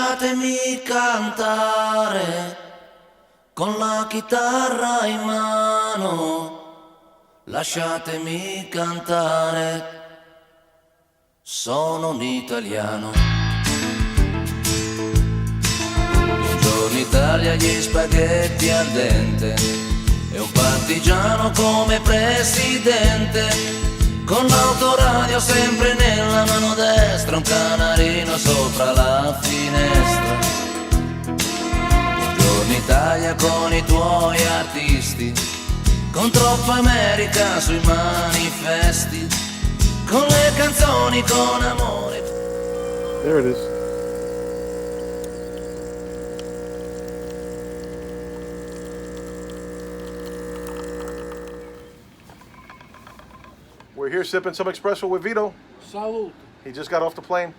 Lasciatemi cantare con la chitarra in mano, lasciatemi cantare, sono un italiano. Buongiorno Italia, gli spaghetti al dente e un partigiano come presidente. Con l'autoradio sempre nella mano destra, un canarino sopra la finestra. Buongiorno Italia con i tuoi artisti, con troppa America sui manifesti, con le canzoni con amore. There it is. We're here sipping some espresso with Vito. Salute. He just got off the plane.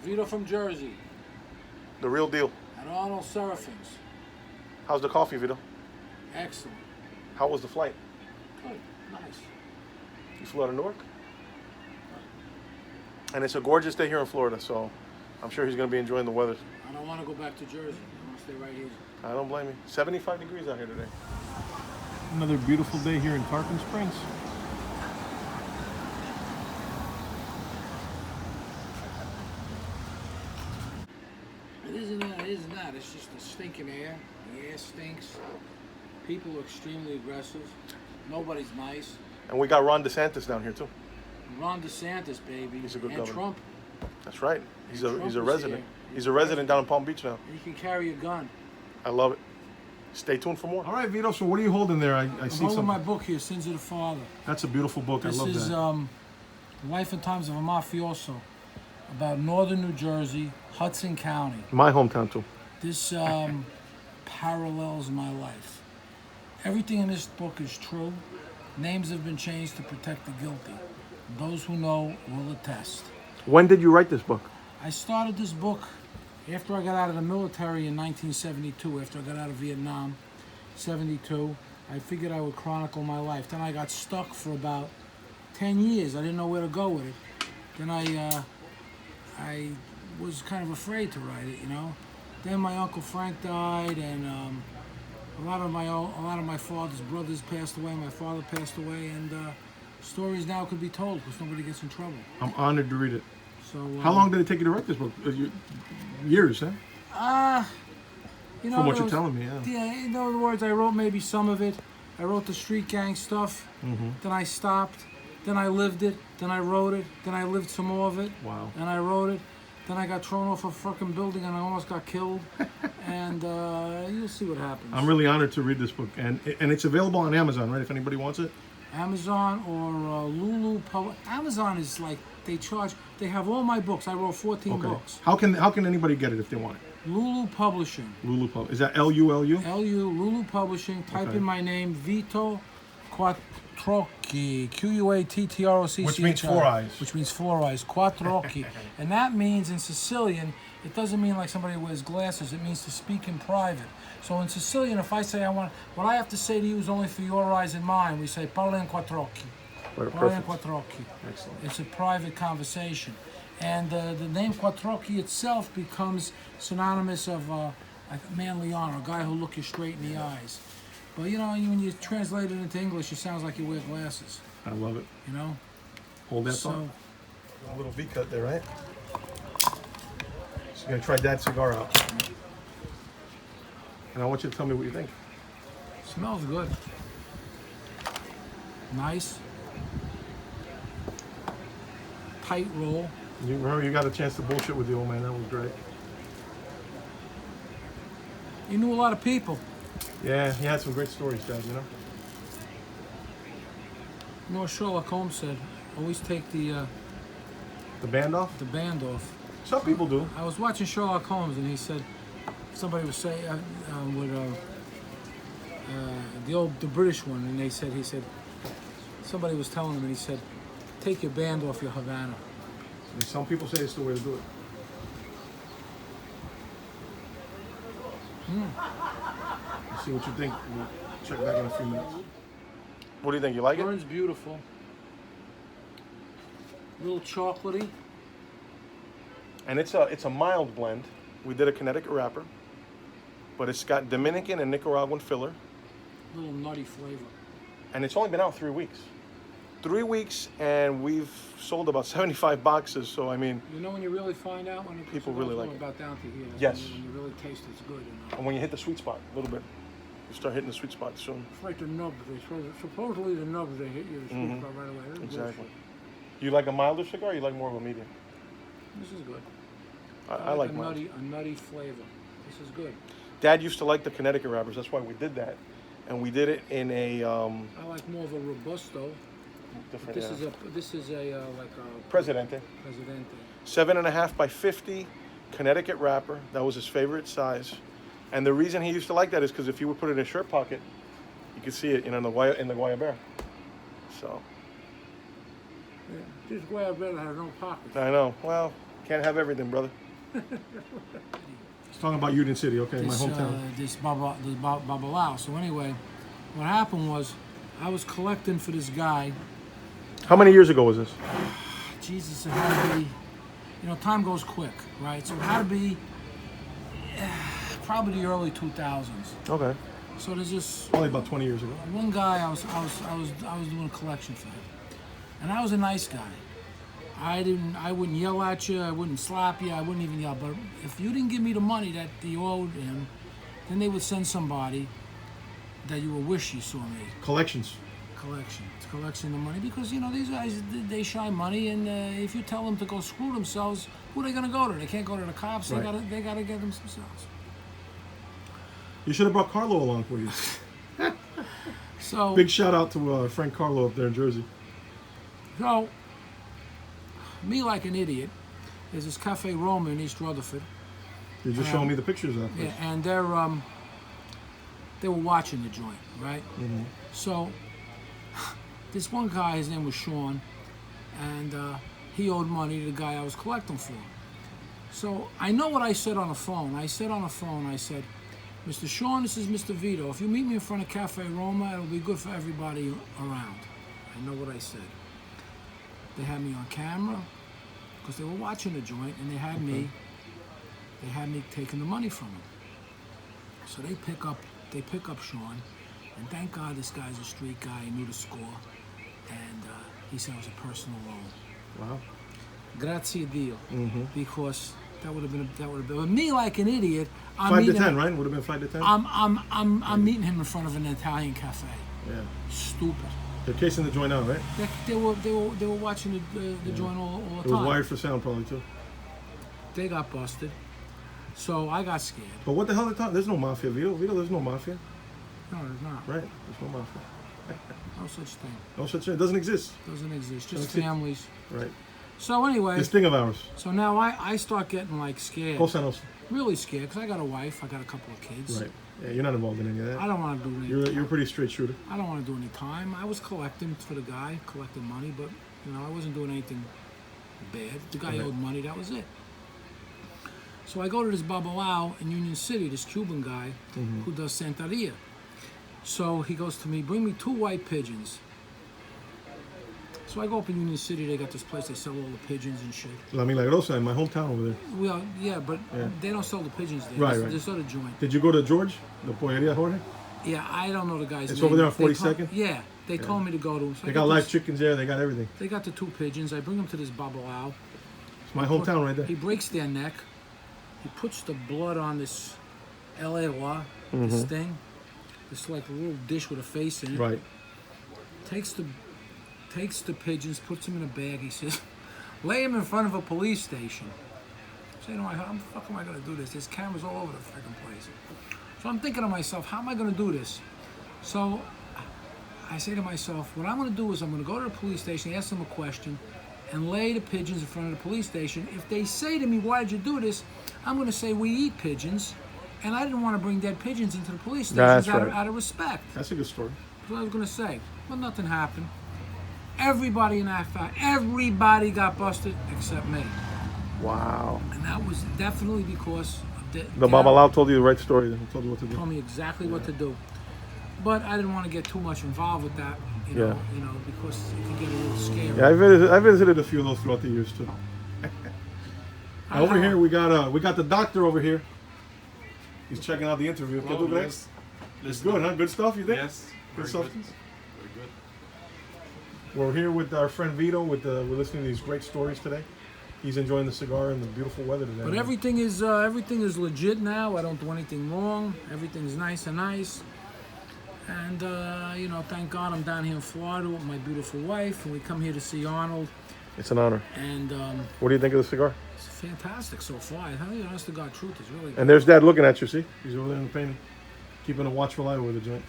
Vito from Jersey. The real deal. At Arnold Serafin's. How's the coffee, Vito? Excellent. How was the flight? Good. Nice. You flew out of Newark? And it's a gorgeous day here in Florida, so I'm sure he's going to be enjoying the weather. I don't want to go back to Jersey. I want to stay right here. I don't blame you. 75 degrees out here today. Another beautiful day here in Tarpon Springs. It isn't that. It's just the stinking air. The air stinks. People are extremely aggressive. Nobody's nice. And we got Ron DeSantis down here too. Ron DeSantis, baby. He's a good and governor. Trump. That's right. He's a Trump is resident. here. He's a resident down in Palm Beach now. And you can carry a gun. I love it. Stay tuned for more. All right, Vito. So what are you holding there? I I'm see holding some. my book here, Sins of the Father. That's a beautiful book. This I love is that. Life and Times of a Mafioso, about northern New Jersey, Hudson County. My hometown too. This parallels my life. Everything in this book is true. Names have been changed to protect the guilty. Those who know will attest. When did you write this book? I started this book after I got out of the military in 1972, after I got out of Vietnam, 72. I figured I would chronicle my life. Then I got stuck for about 10 years. I didn't know where to go with it. Then I was kind of afraid to write it, you know. Then my Uncle Frank died, and a lot of my father's brothers passed away. My father passed away, and stories now could be told because nobody gets in trouble. I'm honored to read it. So how long did it take you to write this book? Years, huh? You know, from what you're telling me, yeah. Yeah, in other words, I wrote maybe some of it. I wrote the street gang stuff. Mm-hmm. Then I stopped. Then I lived it. Then I wrote it. Then I lived some more of it. Wow. Then I wrote it. Then I got thrown off a fucking building and I almost got killed. And you'll see what happens. I'm really honored to read this book, and it's available on Amazon, right? If anybody wants it. Amazon or Lulu. Amazon is like they have all my books. I wrote 14 books. How can anybody get it if they want it? Lulu Publishing. Lulu Publishing. Is that Lulu? Lulu Publishing. Type in my name, Vito Quattrocchi, Quattrocchi. Which means four eyes. Which means four eyes, Quattrocchi. And that means in Sicilian, it doesn't mean like somebody wears glasses. It means to speak in private. So in Sicilian, if I say what I have to say to you is only for your eyes and mine, we say parla in quattrocchi. Parla in quattrocchi. Excellent. It's a private conversation. And the name Quattrocchi itself becomes synonymous of like a manly honor, a guy who'll look you straight in the eyes. But you know, when you translate it into English, it sounds like you wear glasses. I love it. You know? Hold that thought. A little V cut there, right? So you're gonna try Dad's cigar out. And I want you to tell me what you think. Smells good. Nice. Tight roll. You remember you got a chance to bullshit with the old man. That was great. You knew a lot of people. Yeah, he had some great stories, Dad, you know? You know what Sherlock Holmes said? Always take the band off? The band off. Some people do. I was watching Sherlock Holmes and he said, somebody was saying, the British one, and he said, somebody was telling him and he said, take your band off your Havana. And some people say it's the way to do it. Let's see what you think. We'll check back in a few minutes. What do you think? You like it? Burns beautiful. A little chocolatey. And it's a mild blend. we did a Connecticut wrapper, but it's got Dominican and Nicaraguan filler, Little nutty flavor. and it's only been out 3 weeks. 3 weeks, and we've sold about 75 boxes. So I mean, You know when you really find out when People really like it. about down to here. That's Yes. When you really taste it's good. You know? and when you hit the sweet spot a little bit, you start hitting the sweet spot soon. It's like the nubs. Supposedly the nubs they hit you the sweet spot right away. That's Exactly. bullshit. You like a milder cigar, or you like more of a medium? This is good. I like a mild. nutty flavor. This is good. Dad used to like the Connecticut wrappers. That's why we did that, and we did it in a I like more of a robusto. different. This is a like a Presidente. Presidente. 7.5 by 50 Connecticut wrapper. That was his favorite size, and the reason he used to like that is because if you would put it in a shirt pocket, you could see it, in the Guayabera. So Yeah. This Guayabera has no pockets. I know. Well, can't have everything, brother. It's talking about Union City, okay, This Babalao. So anyway, what happened was I was collecting for this guy. How many years ago was this? Jesus, it had to be, time goes quick, right? So it had to be probably the early 2000s. Okay. So there's this Only about 20 years ago. one guy I was doing a collection for him, and I was a nice guy. I wouldn't yell at you, I wouldn't slap you, I wouldn't even yell. But if you didn't give me the money that you owed him, then they would send somebody that you would wish you saw me. Collections. Collection the money, because these guys, they shy money, and if you tell them to go screw themselves, who are they gonna go to? They can't go to the cops. Right. They gotta get them themselves. You should have brought Carlo along with you. So Big shout out to Frank Carlo up there in Jersey. So, me like an idiot, there's this Cafe Roma in East Rutherford. You're just showing me the pictures of that Yeah, place. and they were watching the joint, right? Mm-hmm. So, this one guy, his name was Sean, and he owed money to the guy I was collecting for. So, I know what I said on the phone. I said, Mr. Sean, this is Mr. Vito. If you meet me in front of Cafe Roma, it'll be good for everybody around. I know what I said. They had me on camera because they were watching the joint, and they had me taking the money from him. So they pick up Sean, and thank God this guy's a street guy. He knew the score, and he said it was a personal loan. Wow. Grazie Dio, because that would have been. But me like an idiot. 5 to 10, right? Would have been 5 to 10. I'm meeting him in front of an Italian cafe. Yeah. Stupid. They're casing the joint out, right? They were watching the joint all the It time. was wired for sound, probably too. They got busted, so I got scared. But what the hell are they talking? There's no mafia, Vito. There's no mafia, No, there's not. right? There's no mafia. No such thing. No such thing. It doesn't exist. Doesn't exist. Just Doesn't exist. families. Right. So anyway, This thing of ours. so now I start getting like scared. Cosa Nostra. Really scared, because I got a wife, I got a couple of kids. Right. Yeah, you're not involved in any of I that. don't want to do any. You're a pretty straight shooter. I don't want to do any time. I was collecting for the guy, collecting money, but I wasn't doing anything bad. The guy owed money. That was it. So I go to this Babalao in Union City, this Cuban guy who does Santeria. So he goes to me, bring me 2 white pigeons. So I go up in Union City, they got this place, they sell all the pigeons and shit. La Milagrosa in my hometown over there. Well, yeah, but they don't sell the pigeons there. Right, This- right. This other joint. Did you go to George? The Polleria Jorge? Yeah, I don't know the guy's It's name. over there on They told- 42nd? Yeah, they told me to go to. So They I got this- live chickens there. They got everything. They got the 2 pigeons. I bring them to this Babalao. It's my hometown right there. He breaks their neck. He puts the blood on this LA, this thing. This like a little dish with a face in it. Right. Takes the pigeons, puts them in a bag. He says, lay them in front of a police station. So how the fuck am I gonna do this? There's cameras all over the freaking place. So I'm thinking to myself, how am I gonna do this? So I say to myself, what I'm gonna do is I'm gonna go to the police station, ask them a question, and lay the pigeons in front of the police station. If they say to me, why did you do this? I'm gonna say, we eat pigeons, and I didn't want to bring dead pigeons into the police That's station right. out of respect. That's a good story. That's what I was gonna say. But nothing happened. Everybody in that fact, everybody got busted except me. Wow. And that was definitely because of The Babalao told you the right story. He told you what to do. told me exactly what to do. But I didn't want to get too much involved with that, Yeah. because it could get a little scary. Yeah, I visited a few of those throughout the years too. Over here we got the doctor over here. He's checking out the interview. Oh, yes. It's good, huh? Good stuff, you think? Yes. Good Very substance. Very good. We're here with our friend Vito. We're listening to these great stories today. He's enjoying the cigar and the beautiful weather today. But everything is legit now. I don't do anything wrong. Everything's nice and nice. And thank God I'm down here in Florida with my beautiful wife, and we come here to see Arnold. It's an honor. And What do you think of the cigar? it's fantastic so far. I tell you, honest to God, truth is really good. And there's Dad looking at you. See, he's over there in the painting, keeping a watchful eye over the joint.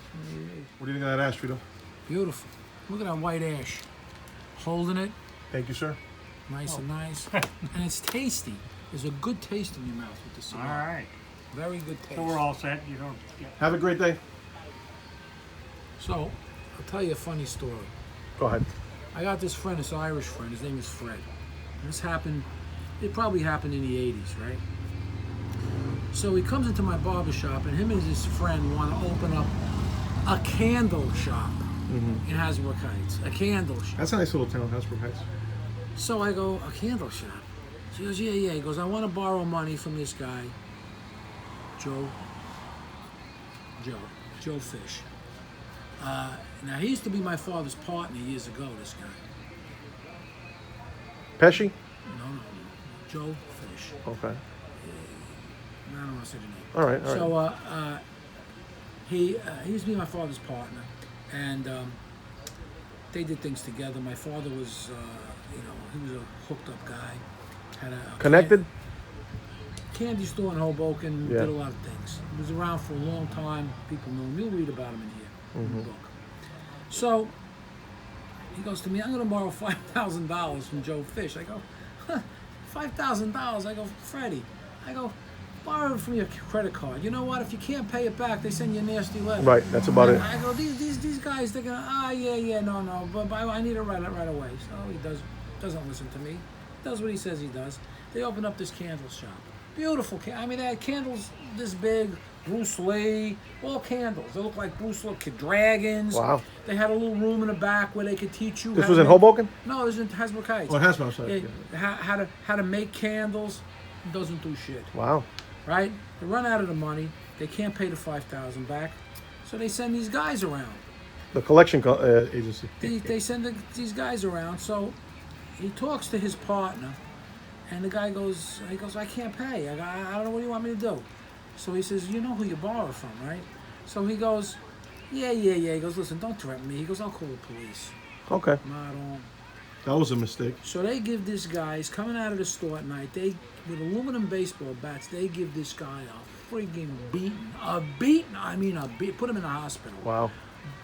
What do you think of that ash, Vito? Beautiful. Look at that white ash. Holding it, Thank you, sir. nice and nice, and it's tasty. There's a good taste in your mouth with the All cigar. right. Very good taste. So we're all set. You don't. Yeah. Have a great day. So, I'll tell you a funny story. Go ahead. I got this friend, this Irish friend. His name is Fred. And this happened, it probably happened in the 80s, right? So he comes into my barber shop, and him and his friend want to open up a candle shop in Hasbrook Heights. A candle shop. That's a nice little town, Hasbrook Heights. So I go, a candle shop? She goes, yeah. He goes, I want to borrow money from this guy, Joe Fish. Now, he used to be my father's partner years ago, this guy. Pesci? No. Joe Fish. Okay. I don't want to say the name. All right. So he used to be my father's partner, and they did things together. My father was, he was a hooked up guy. Had a Connected? candy store in Hoboken. Yeah. Did a lot of things. He was around for a long time. People know him. You'll read about him in here in the book. So he goes to me, I'm going to borrow $5,000 from Joe Fish. I go, $5,000? I go, Freddie. I go, borrow it from your credit card. You know what? If you can't pay it back, they send you a nasty letter. Right. That's about it. I go, these guys, they're gonna, no, but I need it right away. So he doesn't listen to me. Does what he says he does. They open up this candle shop. Beautiful. I mean, they had candles this big. Bruce Lee, all candles. They look like Bruce Lee, dragons. Wow. They had a little room in the back where they could teach you. This how was to in make- Hoboken? No, it was in Hasbrook Heights. Oh, Hasbrook, sorry. Yeah, how to make candles. Doesn't do shit. Wow. Right? They run out of the money. They can't pay the $5,000 back, so they send these guys around. The collection agency. They send these guys around. So he talks to his partner, and the guy goes, I can't pay. I don't know what you want me to do. So he says, you know who you borrow from, right? So he goes, yeah. He goes, listen, don't threaten me. He goes, I'll call the police. Okay. I don't. That was a mistake. So they give this guy, he's coming out of the store at night, with aluminum baseball bats, they give this guy a friggin' beating. Put him in the hospital. Wow.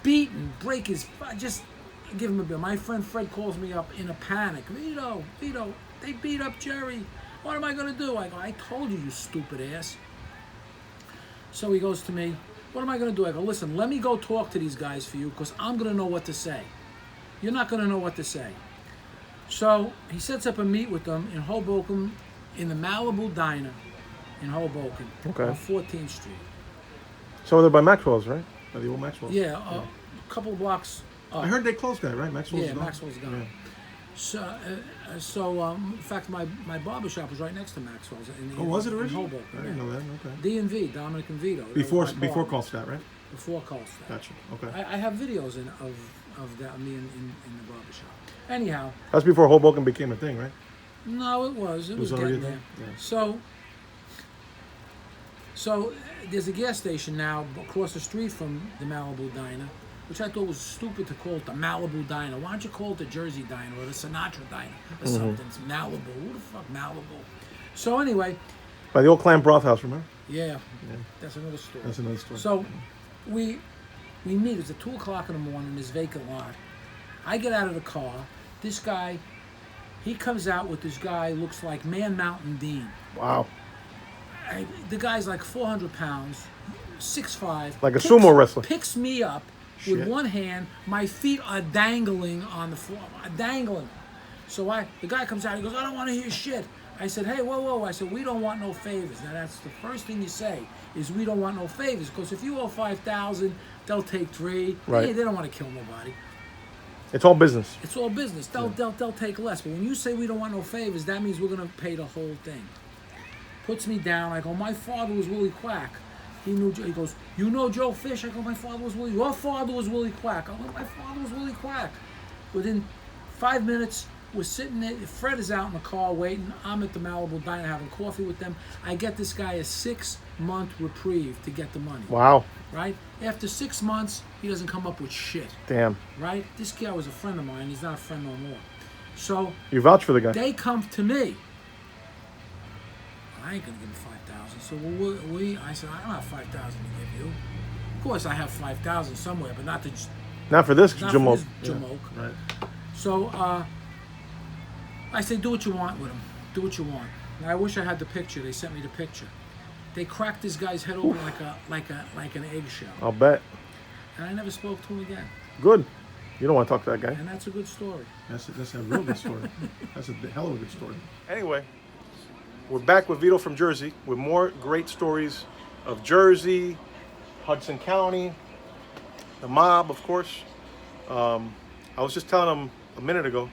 Beaten, break his, just give him a bill. My friend Fred calls me up in a panic. Vito, they beat up Jerry. What am I gonna do? I go, I told you, you stupid ass. So he goes to me, what am I going to do? I go, listen, let me go talk to these guys for you because I'm going to know what to say. You're not going to know what to say. So he sets up a meet with them in Hoboken, in the Malibu Diner in Hoboken, Okay. on 14th Street. So they're by Maxwell's, right? By the old Maxwell's. Yeah, a couple of blocks up. I heard they closed that, right? Maxwell's Yeah, gone? Maxwell's gone. Yeah. So, in fact, my barber shop was right next to Maxwell's. Oh, was it in originally? Hoboken, I didn't yeah. know that. Okay. D&V, Dominic and Vito. That Before was my partner. Carlstadt, right? Before Carlstadt. Gotcha. Okay. I have videos of that me in the barber shop. Anyhow, That's before Hoboken became a thing, right? no, it was already getting a there. thing? Yeah. So there's a gas station now across the street from the Malibu Diner, which I thought was stupid to call it the Malibu Diner. Why don't you call it the Jersey Diner or the Sinatra Diner or something? It's Malibu. Who the fuck Malibu? So anyway, By the old Clam Broth House, remember? yeah, that's another story. That's another story. So we meet. It's at 2 o'clock in the morning. This vacant lot. I get out of the car. This guy, he comes out with this guy looks like Man Mountain Dean. Wow. The guy's like 400 pounds, 6'5". Like a sumo wrestler. Picks me up Shit. with one hand. My feet are dangling on the floor. Dangling. So the guy comes out. He goes, I don't want to hear shit. I said, hey, whoa. I said, we don't want no favors. Now, that's the first thing you say is we don't want no favors. Because if you owe $5,000, they'll take 3. Right. They don't want to kill nobody. It's all business. It's all business. They'll take less. But when you say we don't want no favors, that means we're going to pay the whole thing. puts me down. I go, my father was Willie Quack. He goes, you know Joe Fish? I go, my father was Willie. Your father was Willie Quack. I go, my father was Willie Quack. Within 5 minutes, we're sitting there. Fred is out in the car waiting. I'm at the Malibu Diner having coffee with them. I get this guy a 6-month reprieve to get the money. Wow. Right? After 6 months, he doesn't come up with shit. Damn. Right? This guy was a friend of mine. He's not a friend no more. So You vouch for the guy. they come to me. I ain't gonna give him 5,000. So I said, I don't have 5,000 to give you. Of course, I have 5,000 somewhere, but not Not for this not jamoke. for this jamoke. Yeah. Right. So I said, do what you want with him. Do what you want. And I wish I had the picture. They sent me the picture. They cracked this guy's head open like an eggshell. I'll bet. And I never spoke to him again. Good. You don't want to talk to that guy. And that's a good story. That's a real good story. That's a hell of a good story. Anyway, we're back with Vito from Jersey with more great stories of Jersey, Hudson County, the mob, of course. I was just telling him a minute ago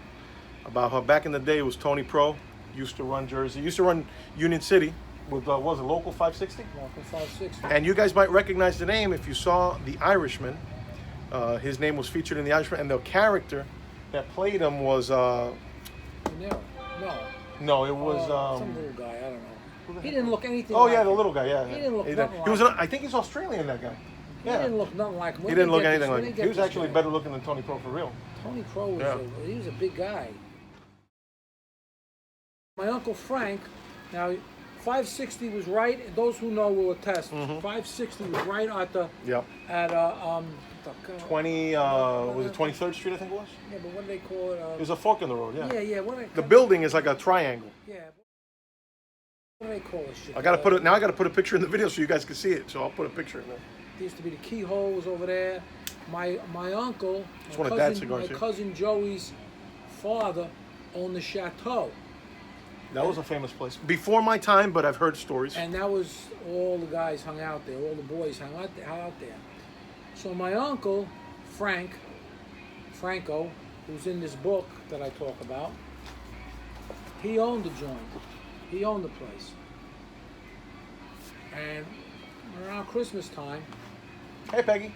about how back in the day it was Tony Pro, used to run Jersey, used to run Union City with, what was it, Local 560? Local 560. And you guys might recognize the name if you saw The Irishman. His name was featured in The Irishman, and the character that played him was... No. No, it was... some little guy, I don't know. He didn't look anything Oh like yeah, the him. little guy. Yeah, He didn't look He nothing was. like I think he's Australian. That guy. He Yeah. didn't look nothing like him. He didn't look anything like him. him. He was actually better looking than Tony Pro for real. Tony Pro was he was a big guy. My Uncle Frank, now 560 was right, those who know will attest. 560 was right at the Yep. at 20. Was it 23rd Street? I think it was. Yeah, but what do they call it? There's a fork in the road. Yeah. Yeah, what do they, The building is like a triangle. Yeah. What do they call this shit? I gotta put it now. I gotta put a picture in the video so you guys can see it. So I'll put a picture in there. There used to be the keyholes over there. My uncle, It's one of Dad's cigars my here. cousin Joey's father owned the chateau. That was a famous place before my time, but I've heard stories. And that was all the guys hung out there, all the boys hung out there. So my uncle, Franco, who's in this book that I talk about, he owned the joint. He owned the place. And around Christmas time, Hey, Peggy.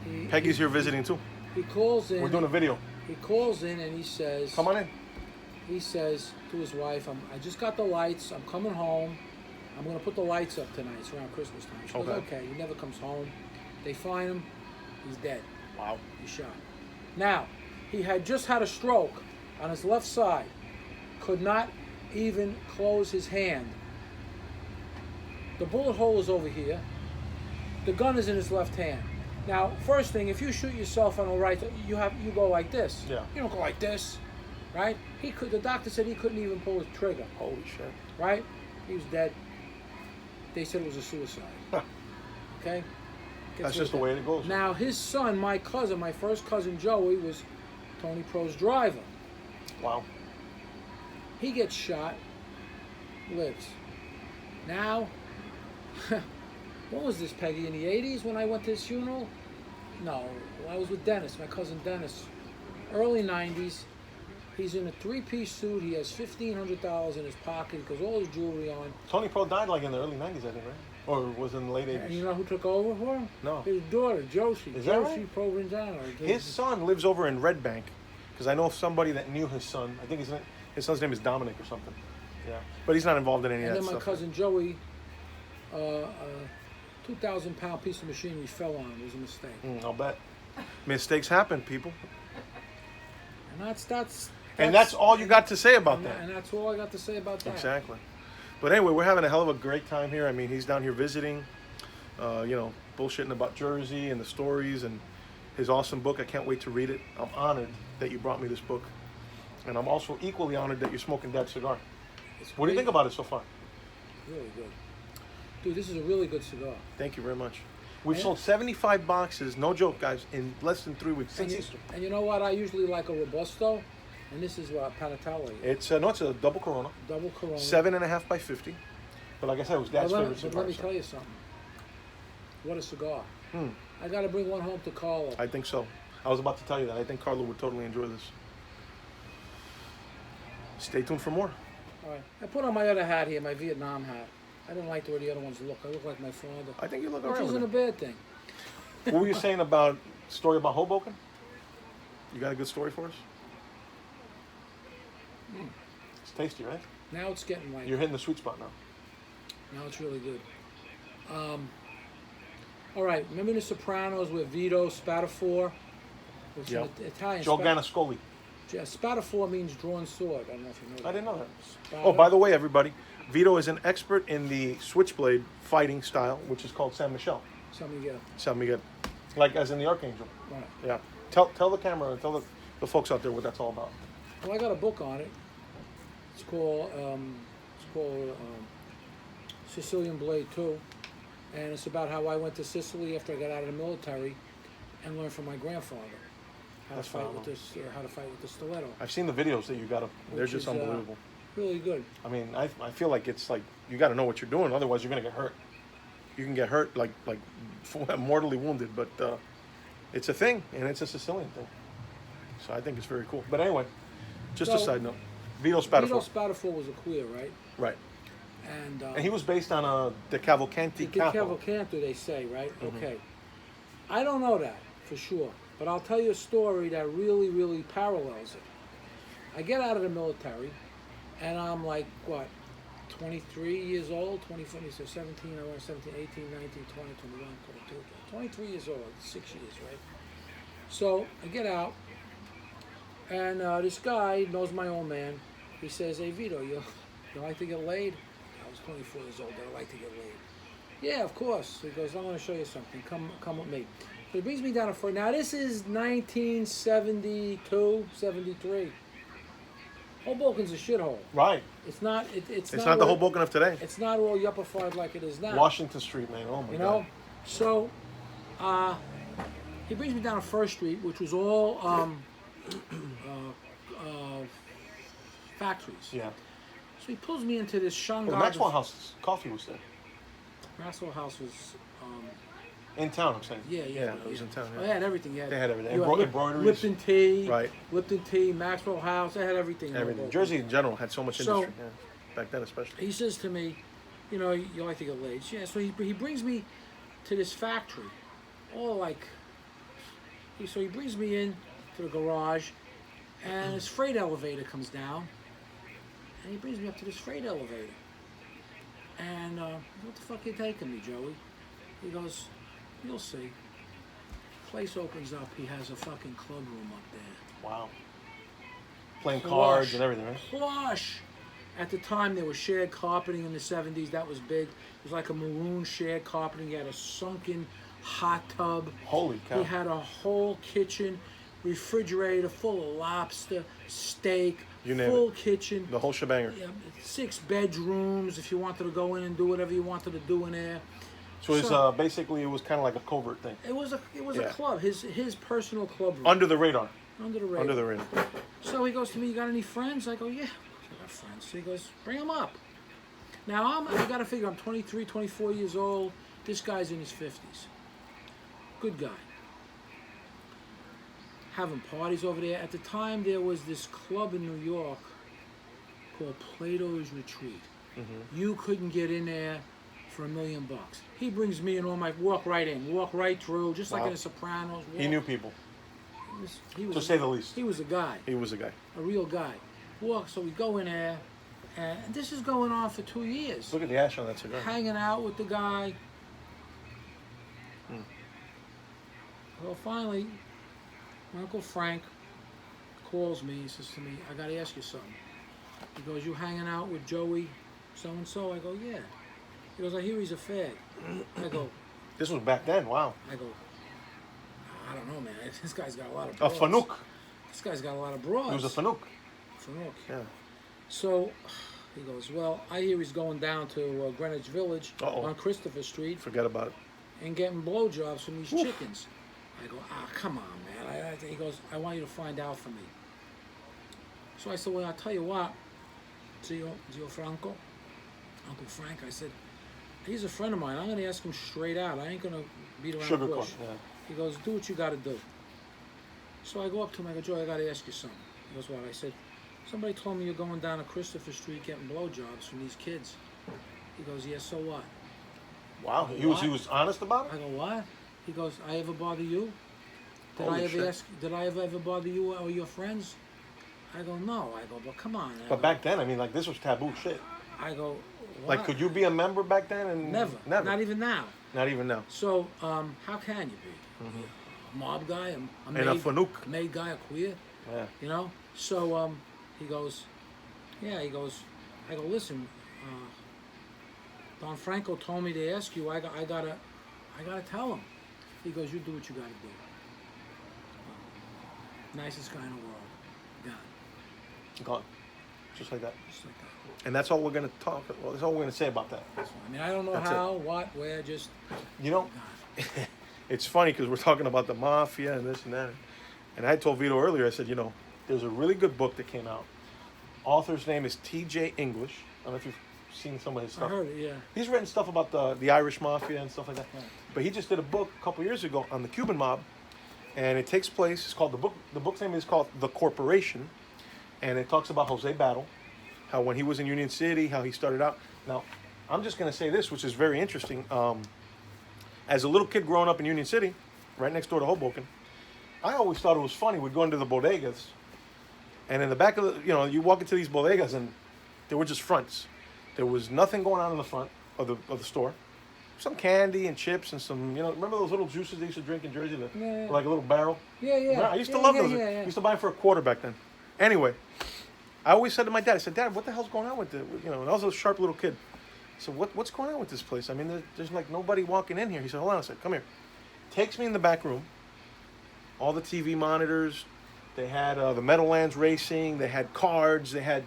he, Peggy's here visiting too. he calls in. We're doing a video. He calls in and he says, Come on in. he says to his wife, I just got the lights, I'm coming home, I'm going to put the lights up tonight. It's around Christmas time. She goes, okay. He never comes home. They find him, he's dead. Wow. He's shot. Now, he had just had a stroke on his left side, could not even close his hand. The bullet hole is over here. The gun is in his left hand. Now, first thing, if you shoot yourself on the right, you go like this. Yeah. You don't go like this, right? The doctor said he couldn't even pull the trigger. Holy shit. Right? He was dead. They said it was a suicide. Okay? That's just the way it goes. Now, his son, my first cousin Joey, was Tony Pro's driver. Wow. He gets shot, lives. Now, what was this, Peggy? In the 80s when I went to his funeral? No, I was with Dennis, my cousin Dennis. Early 90s. He's in a 3-piece suit. He has $1,500 in his pocket because all his jewelry on. Tony Pro died like in the early 90s, I think, right? Or was in the late 80s? And you know who took over for him? No. His daughter, Josie. Is that Josie right? Provenzano. His son lives over in Red Bank, because I know of somebody that knew his son. I think his son's name is Dominic or something. Yeah, but he's not involved in any And of then that my stuff. cousin Joey, 2,000-pound piece of machinery fell on him. It was a mistake. I'll bet. Mistakes happen, people. And that's all you got to say about that. And that's all I got to say about that. Exactly. But anyway, we're having a hell of a great time here. I mean, he's down here visiting, bullshitting about Jersey and the stories and his awesome book. I can't wait to read it. I'm honored that you brought me this book. And I'm also equally honored that you're smoking Dad's cigar. What do you think about it so far? Really good. Dude, this is a really good cigar. Thank you very much. We've sold 75 boxes, no joke, guys, in less than 3 weeks since Easter. And you know what? I usually like a Robusto, and this is what Panatelli. It's a double Corona. Double Corona. 7.5 by 50. But like I said, it was Dad's favorite cigar. But let me tell you something. What a cigar. I got to bring one home to Carlo. I think so. I was about to tell you that. I think Carlo would totally enjoy this. Stay tuned for more. All right. I put on my other hat here, my Vietnam hat. I didn't like the way the other ones look. I look like my father. I think you look Which alright with isn't a it. bad thing. What were you saying about story about Hoboken? You got a good story for us? It's tasty, right? Now it's getting like. You're hitting the sweet spot now. Now it's really good. All right. Remember The Sopranos with Vito Spatafor? It's Yeah. Italian. Joe Ganascoli. Yeah, Spatafor means drawn sword. I don't know if you know that. I didn't know that. Spada- Oh, by the way, everybody, Vito is an expert in the switchblade fighting style, which is called San Michel. Something you get. San Miguel. Like as in the Archangel. Right. Yeah. Tell the camera, tell the folks out there what that's all about. Well, I got a book on it. It's called Sicilian Blade 2, and it's about how I went to Sicily after I got out of the military and learned from my grandfather how That's to fight phenomenal. with this, how to fight with the stiletto. I've seen the videos that you got up. They're Which just is, unbelievable. Really good. I mean, I feel like it's like you got to know what you're doing, otherwise you're gonna get hurt. You can get hurt like mortally wounded, but it's a thing, and it's a Sicilian thing. So I think it's very cool. But anyway, just a So, side note. Vito Spatafor. Vito Spatafor was a queer, right? Right. And And he was based on a De Cavalcanti the capo. Cavalcanti, they say, right? Mm-hmm. Okay. I don't know that for sure, but I'll tell you a story that really, really parallels it. I get out of the military, and I'm like, what, 23 years old? 24, so 17, I was 17, 18, 19, 20, 21, 22, 23 years old, 6 years, right? So I get out, and this guy knows my old man. He says, hey, Vito, you like to get laid? I was 24 years old, did I like to get laid? Yeah, of course. He goes, I'm going to show you something. Come with me. So he brings me down to Florida. Now, this is 1972, 73. Hoboken's a shithole. Right. It's not. It's not the all- Hoboken of today. It's not all yuppified like it is now. Washington Street, man. Oh my You God. know. So, he brings me down to First Street, which was all factories. Yeah. So he pulls me into this Shanghai. Well, the Maxwell House coffee was there. Maxwell House was. In town, I'm saying. Yeah, It was in town. Oh, Yeah. they had everything. They had everything. You had Embroideries. Lipton tea. Right. Lipton tea, Maxwell House. They had everything. in Everything. Hoboken. Jersey in general had so much So- industry. Yeah. Back then, especially. He says to me, you know, you like to get laid. Yeah, so he brings me to this factory. All like, so he brings me in to the garage, and his freight elevator comes down, and he brings me up to this freight elevator. And what the fuck are you taking me, Joey? He goes, you'll see. Place opens up. He has a fucking club room up there. Wow. Playing Plush. cards and everything, right? Plush. At the time, there was shared carpeting in the 70s. That was big. It was like a maroon shared carpeting. He had a sunken hot tub. Holy cow. He had a whole kitchen, refrigerator full of lobster, steak, You name full kitchen. The whole shebanger. Yeah, 6 bedrooms if you wanted to go in and do whatever you wanted to do in there. So it's So- basically it was kind of like a covert thing. It was a Yeah. club, his personal club room. Under the radar. Under the radar. Under the radar. So he goes to me, you got any friends? I go, yeah, I got friends. So he goes, bring them up. Now, I got to figure, I'm 23, 24 years old. This guy's in his 50s. Good guy. Having parties over there. At the time, there was this club in New York called Plato's Retreat. You couldn't get in there for $1 million. He brings me in on my walk right in, walk right through, just like Wow. in The Sopranos. He knew people, He was to say the least. He was a guy. He was a guy. A real guy. Walk, so we go in there, and this is going on for 2 years. Look at the ash on that cigar. Hanging out with the guy. Well, finally, my Uncle Frank calls me. He says to me, I got to ask you something. He goes, you hanging out with Joey so-and-so? I go, yeah. He goes, I hear he's a fag. I go, This was back then. Wow. I don't know, man. This guy's got a lot of A broads. fanook. This guy's got a lot of broads. It was a fanook. Fanook. Yeah. So he goes, well, I hear he's going down to Greenwich Village Uh-oh. on Christopher Street Forget about it. and getting blowjobs from these chickens. I go, come on, man. He goes, I want you to find out for me. So I said, well, I'll tell you what, Zio Franco, Uncle Frank, I said, he's a friend of mine. I'm going to ask him straight out. I ain't going to beat around the Sugarcoat. bush. Yeah. He goes, do what you got to do. So I go up to him, I go, Joe, I got to ask you something. He goes, what? I said, somebody told me you're going down to Christopher Street getting blowjobs from these kids. He goes, yeah, so what? Wow. I go, He was honest about I it? go, what? He goes, I ever bother you? Did Holy I ever shit. ask? Did I ever bother you or your friends? I go, no. I go, but come on. I But go, back then, I mean, like, this was taboo shit. I go, Like, what? could you be a member back then? And Never. Never. Not even now. Not even now. So, how can you be? A mob guy, a And a fanook. maid guy, a queer, Yeah. you know? So, he goes, yeah, he goes, I go, listen, Don Franco told me to ask you, I gotta tell him. He goes, you do what you gotta do. Nicest guy in the world. Gone. Gone. Just like that. Just like that. And that's all we're going to talk about. Well, that's all we're going to say about that. I mean, I don't know That's it. how, what, where, just You know, gone. it's funny because we're talking about the mafia and this and that. And I told Vito earlier, I said, you know, there's a really good book that came out. Author's name is T.J. English. I don't know if you've seen some of his I stuff. heard it, yeah. He's written stuff about the Irish mafia and stuff like that. Right. But he just did a book a couple years ago on the Cuban mob. And it takes place, it's called, the book's name is called The Corporation. And it talks about Jose Battle, how when he was in Union City, how he started out. Now, I'm just going to say this, which is very interesting. As a little kid growing up in Union City, right next door to Hoboken, I always thought it was funny. We'd go into the bodegas, and in the back of the, you know, you walk into these bodegas, and they were just fronts. There was nothing going on in the front of the store. Some candy and chips and some, you know, remember those little juices they used to drink in Jersey? Yeah. Like a little barrel? Yeah, yeah. I used to love those. Yeah, I used to buy them for a quarter back then. Anyway, I always said to my dad, I said, Dad, what the hell's going on with the, you know, and I was a sharp little kid. I said, what's going on with this place? I mean, there's like nobody walking in here. He said, hold on. I said, come here. Takes me in the back room. All the TV monitors. They had the Meadowlands racing. They had cards. They had,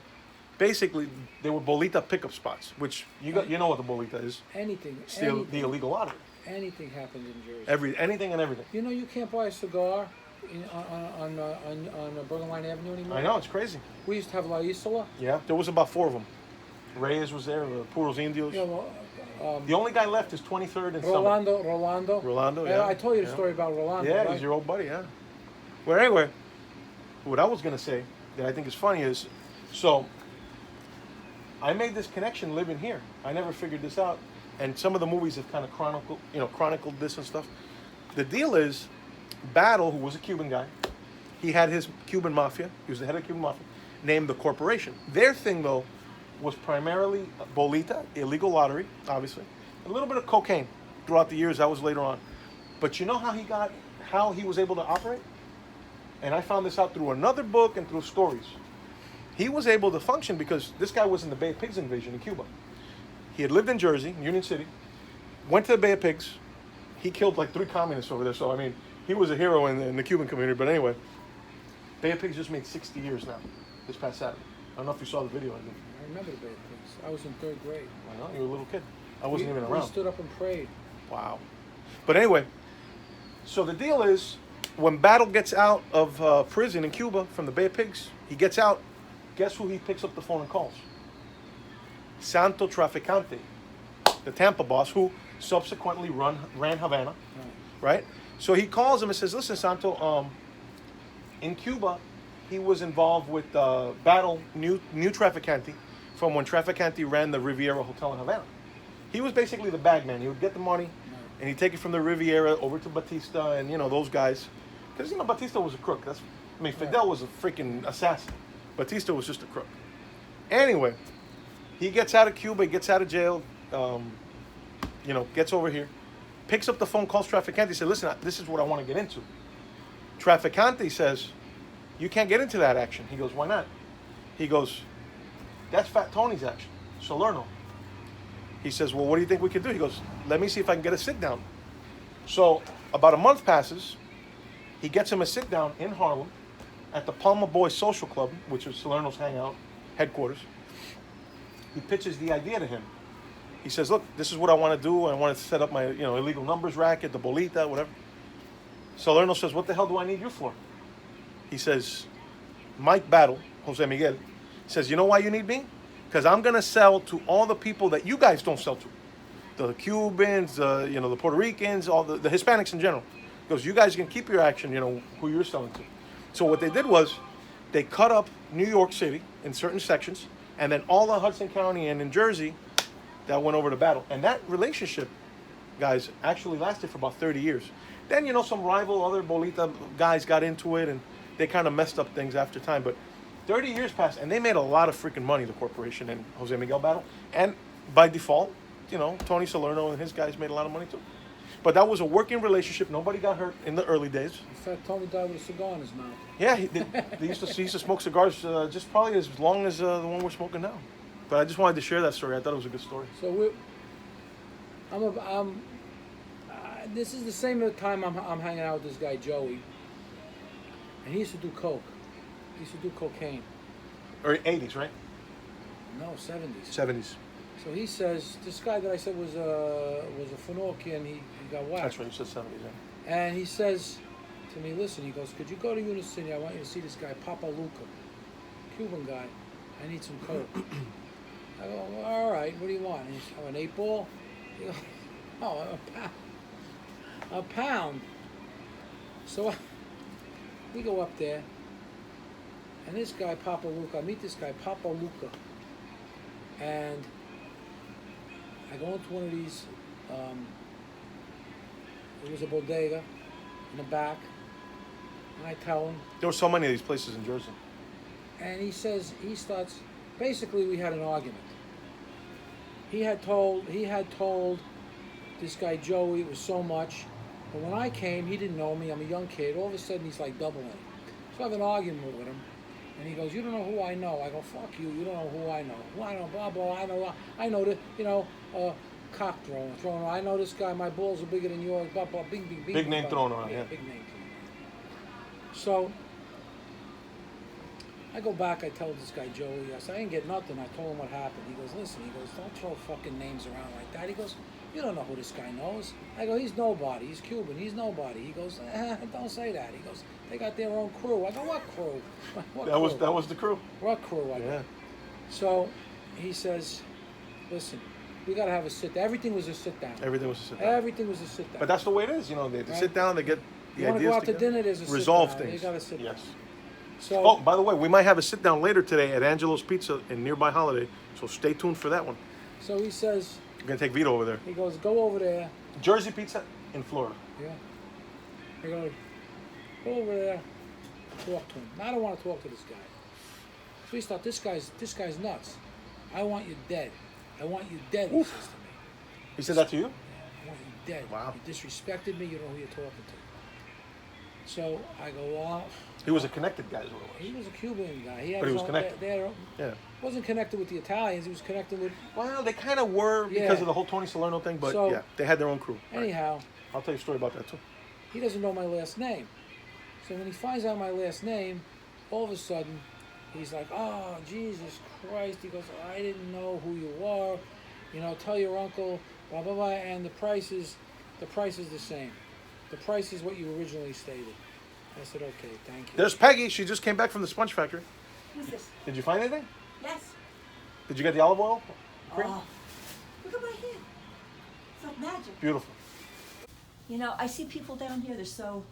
basically, they were bolita pickup spots, which you know what the bolita is. Anything. It's the illegal lottery. Anything happens in Jersey. Anything and everything. You know, you can't buy a cigar on Bergenline Avenue anymore. I know, it's crazy. We used to have La Isola. Yeah, there was about 4 of them. Reyes was there, Puros Indios. You know, The only guy left is 23rd and Summit. Rolando. Rolando, yeah. I told you the Yeah. story about Rolando. Yeah, right? he's your old buddy, yeah. Well, anyway, what I was going to say that I think is funny is, so I made this connection living here. I never figured this out. And some of the movies have kind of chronicled this and stuff. The deal is, Battle, who was a Cuban guy, he had his Cuban Mafia. He was the head of Cuban Mafia, named the Corporation. Their thing, though, was primarily bolita, illegal lottery, obviously. A little bit of cocaine throughout the years. That was later on. But you know how he was able to operate? And I found this out through another book and through stories. He was able to function because this guy was in the Bay of Pigs invasion in Cuba. He had lived in Jersey, Union City, went to the Bay of Pigs. He killed like 3 communists over there. So, I mean, he was a hero in the Cuban community. But anyway, Bay of Pigs just made 60 years now, this past Saturday. I don't know if you saw the video. I remember the Bay of Pigs. I was in 3rd grade. I know, you were a little kid. I wasn't even We around. stood up and prayed. Wow. But anyway, so the deal is, when Battle gets out of prison in Cuba from the Bay of Pigs, he gets out. Guess who he picks up the phone and calls? Santo Traficante, the Tampa boss, who subsequently ran Havana, right? So he calls him and says, listen, Santo, in Cuba, he was involved with Battle, new Traficante, from when Traficante ran the Riviera Hotel in Havana. He was basically the bag man. He would get the money, and he'd take it from the Riviera over to Batista and, you know, those guys. Because, you know, Batista was a crook. Fidel was a freaking assassin. Batista was just a crook. Anyway, he gets out of Cuba, he gets out of jail, gets over here, picks up the phone, calls Traficante, says, listen, this is what I want to get into. Traficante says, you can't get into that action. He goes, why not? He goes, that's Fat Tony's action, Salerno. He says, well, what do you think we can do? He goes, let me see if I can get a sit down. So about a month passes. He gets him a sit down in Harlem at the Palma Boys Social Club, which is Salerno's hangout headquarters. He pitches the idea to him. He says, look, this is what I want to do. I want to set up my illegal numbers racket, the bolita, whatever. Salerno says, what the hell do I need you for? He says, Mike Battle, Jose Miguel, says, you know why you need me? Because I'm going to sell to all the people that you guys don't sell to. The Cubans, the Puerto Ricans, all the Hispanics in general. He goes, you guys can keep your action, who you're selling to. So what they did was, they cut up New York City in certain sections, and then all of Hudson County and in Jersey, that went over to battle. And that relationship, guys, actually lasted for about 30 years. Then, some rival other Bolita guys got into it, and they kind of messed up things after time. But 30 years passed, and they made a lot of freaking money, the corporation and Jose Miguel battle. And by default, Tony Salerno and his guys made a lot of money too. But that was a working relationship. Nobody got hurt in the early days. In fact, Tony died with a cigar in his mouth. Yeah, he used to smoke cigars just probably as long as the one we're smoking now. But I just wanted to share that story. I thought it was a good story. So this is the same time I'm hanging out with this guy Joey, and he used to do coke. He used to do cocaine. Or 80s, right? No, 70s. 70s. So he says this guy that I said was a Finoki, and he got whacked. That's right. You said 70s. Yeah. And he says to me, listen, he goes, could you go to Unicity? I want you to see this guy, Papa Luca, Cuban guy. I need some coke. I go, well, all right, what do you want? And he's, an 8-ball? He goes, oh, a pound. So we go up there, and this guy, Papa Luca, I meet this guy, Papa Luca, and I go into one of these, it was a bodega in the back, and I tell him. There were so many of these places in Jersey. And he starts, basically we had an argument. He had told this guy Joey it was so much, but when I came, he didn't know me, I'm a young kid, all of a sudden he's like doubling. So I have an argument with him, and he goes, you don't know who I know. I go, fuck you, you don't know who I know. Who I know, blah, blah, I know that, cock throwing. I know this guy, my balls are bigger than yours, blah, blah, bing, bing, bing. Big name thrown around, yeah. Big name thrown around. So, I go back, I tell this guy Joey, I said, I didn't get nothing. I told him what happened. He goes, listen, don't throw fucking names around like that. He goes, you don't know who this guy knows. I go, he's nobody. He's Cuban. He's nobody. He goes, don't say that. He goes, they got their own crew. I go, what crew? What crew? That was the crew. What crew? I go. Yeah. So he says, listen, we got to have a sit down. Everything was a sit down. Everything was a sit down. Everything was a sit down. But that's the way it is. They right? sit down, they get the you want to ideas go out to together. dinner, there's a Resolve sit down. things. You got to sit down. Yes. So, oh, by the way, we might have a sit down later today at Angelo's Pizza in nearby Holiday, so stay tuned for that one. So he says, We're gonna take Vito over there. he goes, go over there. Jersey Pizza in Florida. Yeah. He goes, go over there, talk to him. Now I don't want to talk to this guy. So he thought, this guy's nuts. I want you dead. I want you dead, he says to me. He said that to you? Yeah, I want you dead. Wow. You disrespected me, you don't know who you're talking to. So I go, well, He was a connected guy, is what it was. he was a Cuban guy. He had But he his was own, connected. Yeah. Wasn't connected with the Italians, he was connected with, Well, they kind of were because Yeah. of the whole Tony Salerno thing, but So- yeah, they had their own crew. Right. anyhow, I'll tell you a story about that too. he doesn't know my last name. So when he finds out my last name, all of a sudden, he's like, oh, Jesus Christ. He goes, I didn't know who you were. Tell your uncle, blah, blah, blah. And the price is the same. The price is what you originally stated. I said, okay, thank you. There's Peggy. She just came back from the sponge factory. Who's this? Did you find anything? Yes. Did you get the olive oil? Cream? Oh, look at my hand. It's like magic. Beautiful. I see people down here, they're so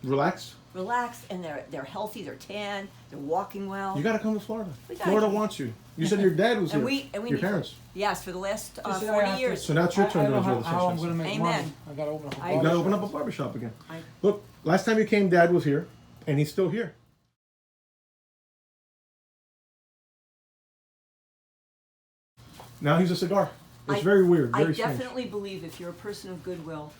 Relax. relaxed and they're healthy, they're tan, they're walking well. You got to come to Florida. We gotta Florida come. wants you. You said your dad was and here. we your need parents. Yes, for the last Just say I 40 have to- years. So now it's your turn I to know enjoy the how I'm going to success. make Amen. money. I got to open up a I- You got to barber open up a shop. barbershop again. I- Look, last time you came, Dad was here, and he's still here. Now he's a cigar. It's I- very weird, I very strange. definitely believe if you're a person of goodwill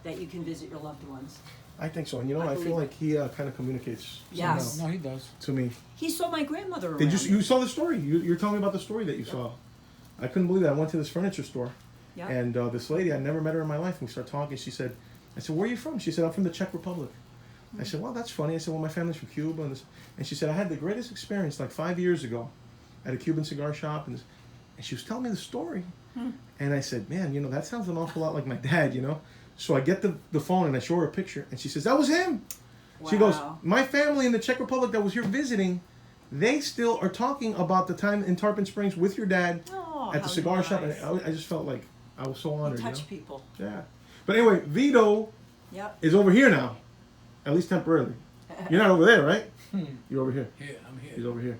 that you can visit your loved ones. I think so. And I I feel believe like he kind of communicates Yes. somehow No, he does. to me. He saw my grandmother around. Did you saw the story? You're telling me about the story that you saw. I couldn't believe it. I went to this furniture store, Yeah. and this lady, I never met her in my life. And we started talking. She said, I said, where are you from? She said, I'm from the Czech Republic. I said, well, that's funny. I said, well, my family's from Cuba. And she said, I had the greatest experience like 5 years ago at a Cuban cigar shop. And she was telling me the story. And I said, man, that sounds an awful lot like my dad, So I get the phone and I show her a picture. And she says, that was him. She goes, Wow. my family in the Czech Republic that was here visiting, they still are talking about the time in Tarpon Springs with your dad Oh, at the how cigar shop. nice. And I just felt like I was so honored. touch people. Yeah. But anyway, Vito Yep. is over here now, at least temporarily. You're not over there, right? You're over here. Here, I'm here. He's over here.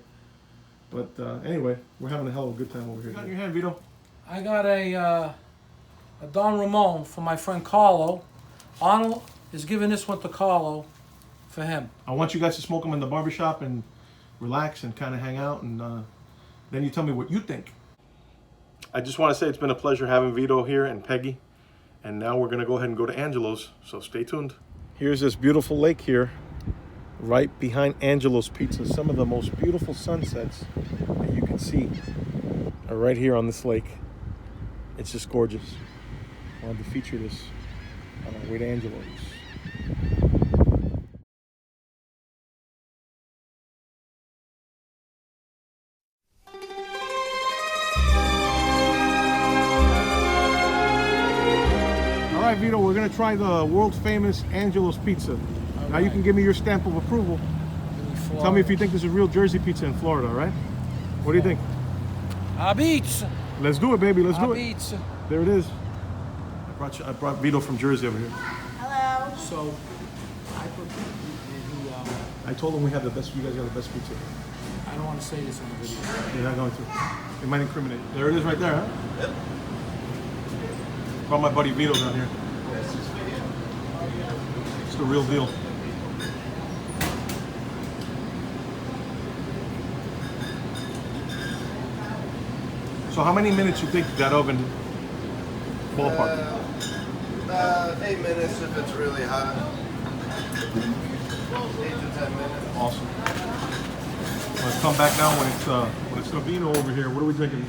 But anyway, we're having a hell of a good time over here. Got in your hand, Vito? I got a Don Ramon for my friend Carlo. Arnold is giving this one to Carlo for him. I want you guys to smoke them in the barbershop and relax and kind of hang out, and then you tell me what you think. I just want to say it's been a pleasure having Vito here and Peggy. And now we're going to go ahead and go to Angelo's, so stay tuned. Here's this beautiful lake here, right behind Angelo's Pizza. Some of the most beautiful sunsets that you can see are right here on this lake. It's just gorgeous. I wanted to feature this on our way to Angelo's. All right, Vito, we're gonna try the world famous Angelo's Pizza. Now you can give me your stamp of approval. Tell me if you think this is real Jersey pizza in Florida, all right? What do you think? Abits. Let's do it, baby. Let's do it. Abits. There it is. I brought Vito from Jersey over here. Hello. So, I told him we had the best. You guys got the best pizza. I don't want to say this on the video. You're not going to. It might incriminate. There it is, right there, huh? Yep. Brought my buddy Vito down here. It's the real deal. So how many minutes you think that oven ballpark? 8 minutes if it's really hot. 8 to 10 minutes. Awesome. Let's come back now when it's Vino over here. What are we drinking?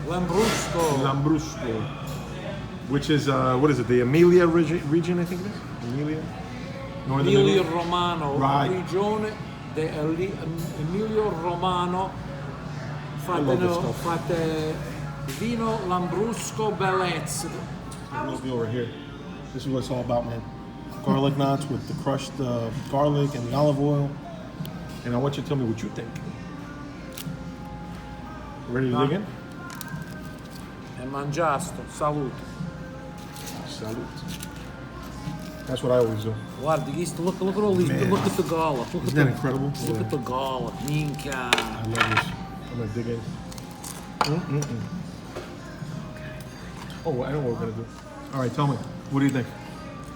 Lambrusco. Lambrusco, which is what is it? The Emilia region, I think it is. Emilia. Northern Emilia Italy? Romano. Right. Regione de Emilio Romano. love this stuff. Fate Vino Lambrusco Bellezza. Real deal right here. This is what it's all about, man. Garlic knots with the crushed garlic and the olive oil. And I want you to tell me what you think. Ready to dig in? E mangiasto. Salute. Salute. That's what I always do. Guarda, look at all these. Man. Look at the garlic. Look Isn't at that incredible? Look at the garlic. Minchia. I love this. I'm gonna dig in. Oh, I know what we're gonna do. All right, tell me. What do you think?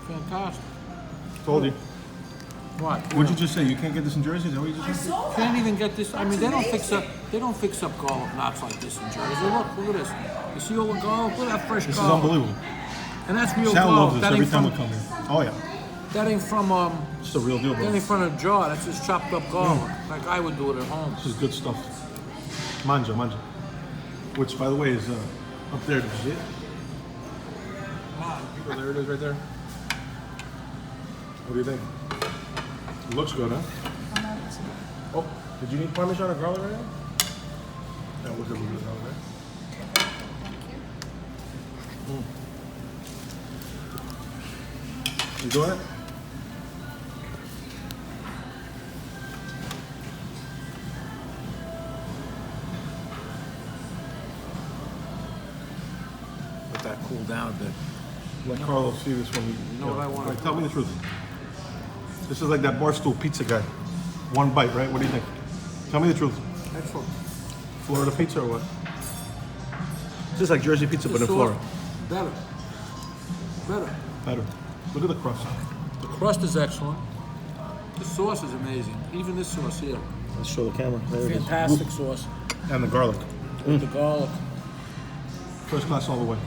Fantastic. Told you. What? What'd you just say? You can't get this in Jersey? Is that what you just said? Can't even get this. I mean, they don't fix up garlic knots like this in Jersey. Look at this. You see all the garlic? Look at that fresh This is garlic. unbelievable. And that's real Sal garlic. loves this That every ain't time from, we come here. Oh yeah. That ain't from It's the real deal, that bro. ain't from a jar. That's just chopped up garlic. Like I would do it at home. This is good stuff. Manja. Which, by the way, is up there. Did you see it? Oh, there it is right there. What do you think? It looks good, huh? Oh, did you need Parmesan or garlic right now? Yeah, look at the garlic there. You doing it? Let that cool down a bit. Let Carlos see this one. You know what I want? Right, tell me the truth. This is like that Barstool pizza guy. One bite, right? What do you think? Tell me the truth. That's what. Florida pizza or what? It's just like Jersey pizza, but in Florida. Better. Better. Look at the crust. The crust is excellent. The sauce is amazing. Even this sauce here. Let's show the camera. There it is. Fantastic sauce. And the garlic. With the garlic. First class all the way.